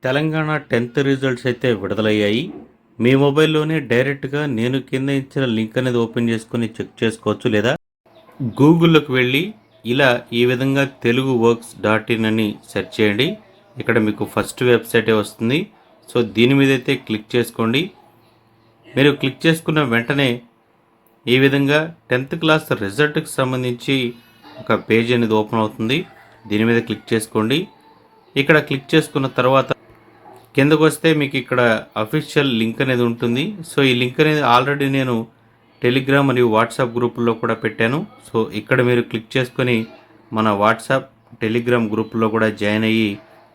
Telangana 10th results అయితే విడుదలయ్యాయి. మీ మొబైల్‌లోనే డైరెక్ట్‌గా నేను కింద ఇచ్చిన లింక్ అనేది ఓపెన్ చేసుకొని చెక్ చేసుకోవచ్చు. లేదా గూగుల్‌లోకి వెళ్ళి ఇలా ఈ విధంగా తెలుగు వర్క్స్ డాట్ ఇన్ అని సెర్చ్ చేయండి. ఇక్కడ మీకు ఫస్ట్ వెబ్సైటే వస్తుంది. సో దీని మీద అయితే క్లిక్ చేసుకోండి. మీరు క్లిక్ చేసుకున్న వెంటనే ఈ విధంగా 10th క్లాస్ రిజల్ట్కి సంబంధించి ఒక పేజ్ అనేది ఓపెన్ అవుతుంది. దీని మీద క్లిక్ చేసుకోండి. ఇక్కడ క్లిక్ చేసుకున్న తర్వాత కిందకు వస్తే మీకు ఇక్కడ అఫీషియల్ లింక్ అనేది ఉంటుంది. సో ఈ లింక్ అనేది ఆల్రెడీ నేను టెలిగ్రామ్ మరియు వాట్సాప్ గ్రూపుల్లో కూడా పెట్టాను. సో ఇక్కడ మీరు క్లిక్ చేసుకొని మన వాట్సాప్ టెలిగ్రామ్ గ్రూపుల్లో కూడా జాయిన్ అయ్యి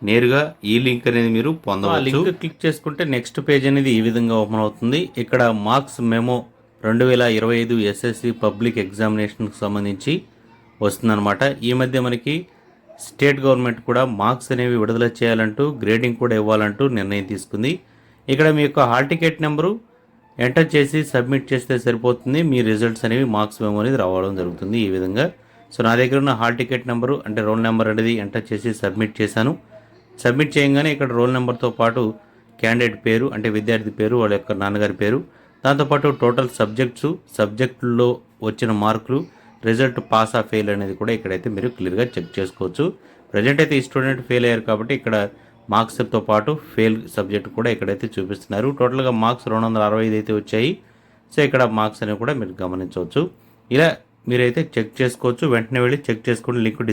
నేరుగా ఈ లింక్ అనేది మీరు పొందవచ్చు. లింక్ క్లిక్ చేసుకుంటే నెక్స్ట్ పేజ్ అనేది ఈ విధంగా ఓపెన్ అవుతుంది. ఇక్కడ మార్క్స్ మెమో 2025 ఎస్ఎస్సి పబ్లిక్ ఎగ్జామినేషన్కి సంబంధించి వస్తుందన్నమాట. ఈ మధ్య మనకి స్టేట్ గవర్నమెంట్ కూడా మార్క్స్ అనేవి విడుదల చేయాలంటూ గ్రేడింగ్ కూడా ఇవ్వాలంటూ నిర్ణయం తీసుకుంది. ఇక్కడ మీ యొక్క హాల్ టికెట్ నెంబరు ఎంటర్ చేసి సబ్మిట్ చేస్తే సరిపోతుంది. మీ రిజల్ట్స్ అనేవి మార్క్స్ మెమో అనేది రావడం జరుగుతుంది ఈ విధంగా. సో నా దగ్గర ఉన్న హాల్ టికెట్ నెంబరు అంటే రోల్ నెంబర్ అనేది ఎంటర్ చేసి సబ్మిట్ చేశాను. సబ్మిట్ చేయగానే ఇక్కడ రోల్ నెంబర్తో పాటు క్యాండిడేట్ పేరు అంటే విద్యార్థి పేరు, వాళ్ళ యొక్క నాన్నగారి పేరు, దాంతోపాటు టోటల్ సబ్జెక్టుల్లో వచ్చిన మార్కులు, రిజల్ట్ పాస్ ఆ ఫెయిల్ అనేది కూడా ఇక్కడైతే మీరు క్లియర్గా చెక్ చేసుకోవచ్చు. ప్రజెంట్ అయితే ఈ స్టూడెంట్ ఫెయిల్ అయ్యారు కాబట్టి ఇక్కడ మార్క్స్తో పాటు ఫెయిల్ సబ్జెక్ట్ కూడా ఇక్కడైతే చూపిస్తున్నారు. టోటల్గా మార్క్స్ 265 అయితే వచ్చాయి. సో ఇక్కడ మార్క్స్ అనేవి కూడా మీరు గమనించవచ్చు. ఇలా మీరైతే చెక్ చేసుకోవచ్చు. వెంటనే వెళ్ళి చెక్ చేసుకోండి. లింక్